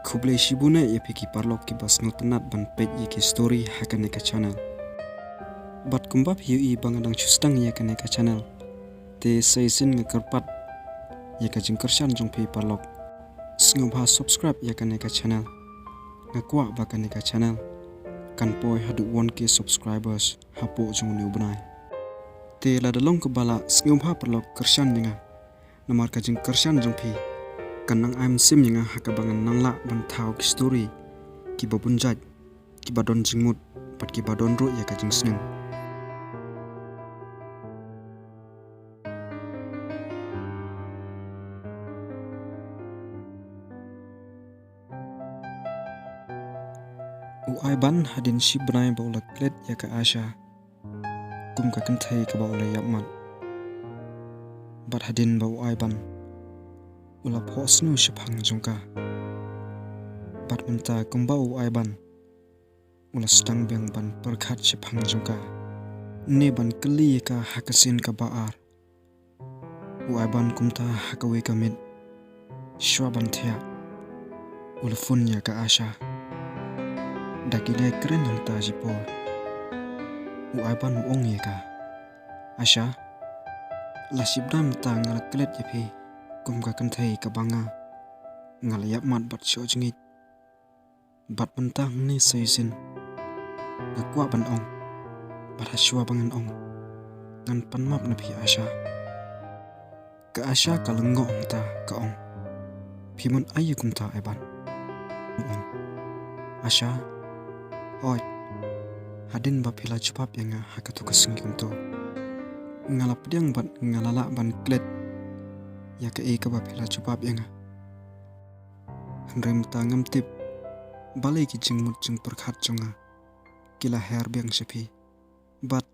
Kublai shibuna ye piki parlok ki bas nutanat ban page ye ki story hakane ka channel. Bat kumbap hiu I bangadang chustang ye kane ka channel. Te saisin ngekerpat ye ka jengkershan jong pi parlok. Sngubha subscribe ye kane ka channel. Ngakwa ba kane ka channel. Kan poi hadu 1k subscribers hapo jong new benai. Te ladalong kebala sngubha parlok kershan yenga. Nomor ka jengkershan jong pi. Kanang I'm sim yang hakabangan nangla ban thau ki story ki babunjat ki badon jingmut pat ki badon ro ya ka jingsneng u aiban hadin shi bnai baula klet ya ka asha kum ka kanthai ka baula yapmat bat hadin bau aiban ula phosnu shphang jongka bat menta kumbau aiban ula stang beng ban perkhat shphang jongka ne ban kli ka hakasin ka baar u aiban kumta hakawe kamit shwaban thya ula funya ka asha dakile kren hanta jipo u aiban ong ye ka asha la shibdam ta ngal klet yepi kum ka kanthai ka banga ngal yapmat bat sho jingit bat mentang ni saisin ngakwa ban ong bat haswa bangan ong ngan panmap na phi asha ka asha kalengo ta ka ong phimun ayikum ta eban ong asha hoi hadin ba phila chupap yanga hakatu ka singkum to ngalap diang bat ngalala ban klet ya ka e ka ba phila chupap yanga rem ta ngam tip balai ki jingmut jing perkhat jonga kila her beng shapi bat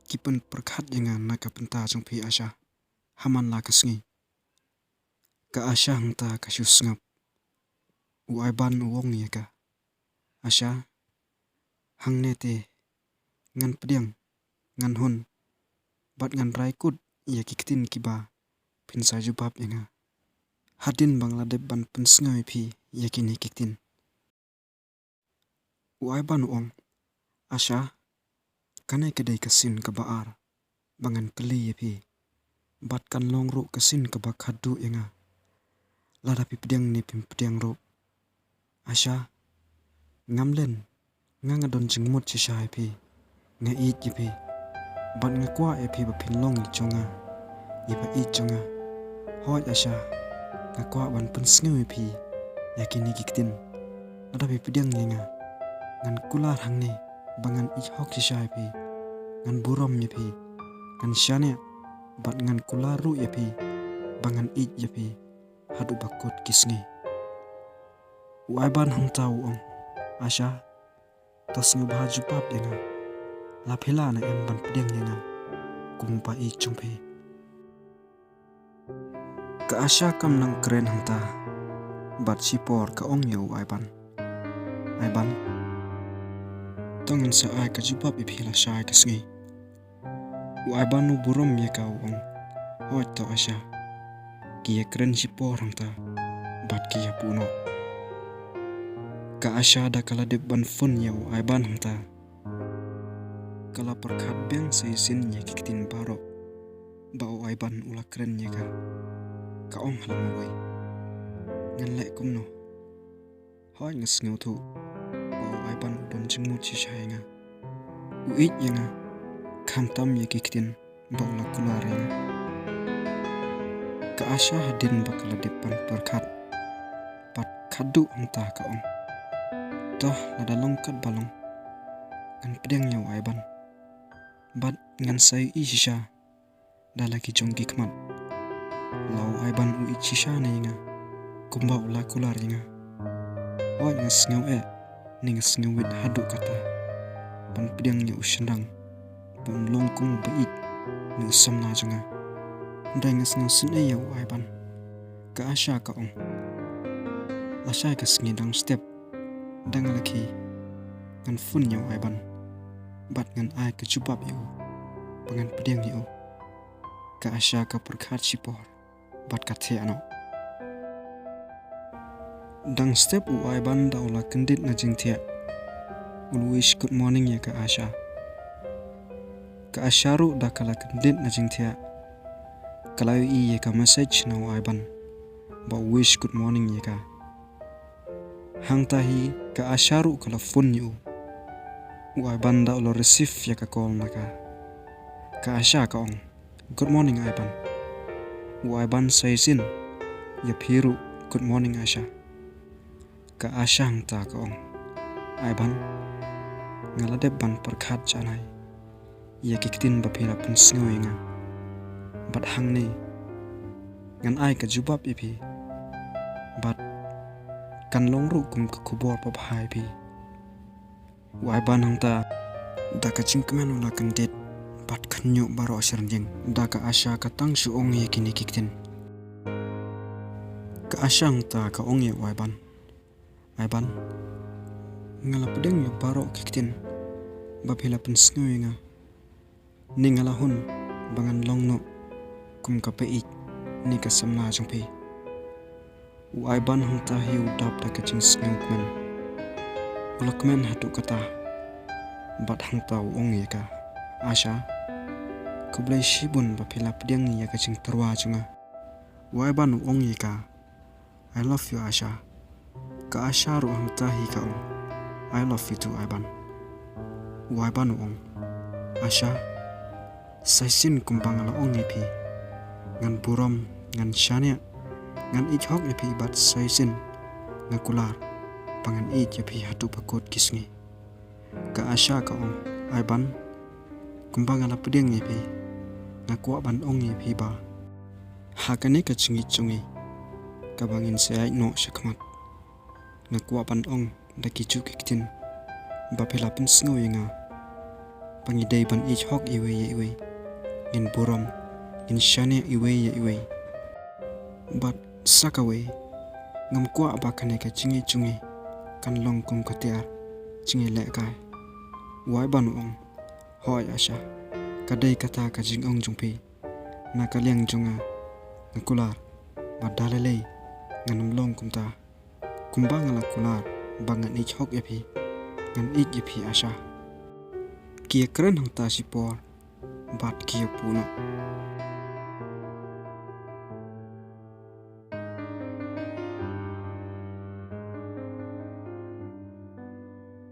kipen perkhat yanga naka penta jong phi asha haman la kasngi ka asha hangta ka shusngap u aiban wong ye ka asha hangne te ngan pdiang ngan hun bat ngan raikut ya kiktin kiba pinsa jubab yanga hadin bangladep ban pensngai phi yakini kiktin u aiban ong asha kanai kedai kasin ka baar bangan keli phi bat kan longro kasin ka bakhadu yanga ladapi pdiang ni pdiang ro asha ngamlen ngangadon jingmut chishai phi nga it phi bat ngakwa phi ba phinlong chonga iba it chonga hoi asha ngakwa ban pensngai phi yakini kiktin ladapi pdiang yenga ngan kular hangne bangan ich hok chishai phi ngan burom ye phi ngan shane bat ngan kular ru ye phi bangan ich ye phi hadu bakut kisngi waiban hangtau ong asha tasngu bhaju pap yenga la phila na em ban pdiang yenga kumpa I chungphe ka asha kam nang kren hangta bat sipor ka ong yo aiban tangan sa ai ka jupap I phila shai kasngi aiban nu burom ye ka ong hoi to asha ki kren sipor hangta bat ki puno ka asha da kala de ban fun yo aiban hangta kala perkhat beng saisin ye kiktin baro bau aiban ula kren ye ka ong halam wai ngan le kumno hoi ngasngau thu bau aiban don jingmu chi shainga uit yenga khantam ye kiktin bau la kular yenga ka asha hadin bakala de pan perkhat pat khadu hangta ka ong toh nada longkat balong ngan pdiang yo aiban bat ngan sai I shisha dalaki jongki kmat lau aiban u shisha nenga kumba ula kular yenga oi ngasngau ningasngau wit hadu kata pan pdiang yo ushendang pan longkung bait ni samna jonga ndai ngasngau sin yo aiban ka asha ka ong asha ka sngidang step dangalaki ngan fun yo aiban bat ngan ai ka jubab yo pangan pdiang yo ka asha ka perkhat sipor bat ka the ano Dang step uai ban da ula kendit na jingtia. Wish good morning ya ka Asha. Ka Asharu da kala kendit na jingtia. Kalau ya ka message na uai ban. Ba wish good morning ya ka. Hang tahi ka Asharu kala phone yu. Uai ban da ula receive ya ka call na ka. Ka Asha ka ong. Good morning ai ban. Uai ban say sin. Ya phiru good morning Asha. Ka Asha hang ta ka ong. Ai ban. Ngaladep ban perkhat janai. Ya kiktin ba phira pun sngoy nga. Bat hang ni. Ngan ai ka jubab ipi. Bat kan long ru kum ka kubor pa bhai pi. Uai ban hang ta. Da ka chingkmen ula kan det. Bat kanyo baro asernjeng. Da ka Asha ka tang su ong ye kini kiktin. Ka Asha hang ta ka ong ye uai ban. Ai ban. Ngala pedeng yo baro kiktin. Bapila pun sngoy nga. Ni ngala hun bangan long no. Kum ka peik. Ni ka samna jang pi. Uai ban hang ta hiu dap da ka ching sngoy kmen. Ulak men hatu kata. Bat hang ta ong ye ka. Asha. Kublai shibun bapila pedeng ya ka ching terwa chunga. Uai ban ong ye ka. I love you Asha. Ka Asha ru hang ta hi ka ong. I love you too ai ban. Uai ban ong. Asha. Sai sin kumbang ala ong pi. Ngan buram, ngan shania. Ngan ich hok pi bat sai sin. Ngan kular. Pangan ich pi hatu pakot kisngi. Ka Asha ka ong. Ai ban. Kumbang ala pedeng pi. Ngan kuak ban ong pi ba. Hakane ka chingi chungi. Kabangin saya no syakmat. Ngan kuak ban ong. Da kicu kiktin. Bapila pun sngoy nga. Pangidai ban ich hok iwe ye iwe. In buram. In shania iwe ye iwe. Bat sakawe. Ngam kuak bakane ka chingi chungi. Kan long kum katiar. Chingi lek kai. Uai ban ong. Hoi Asha. Kadai kata ka jing ong jungpi. Na ka liang junga. Ngakular. Bat dalelei. Nganam long kum ta. Kumbang ala kular. Bangan ich hok epi. Ngan ich epi Asha. Kia keren hang ta sipor. Bat kia puno.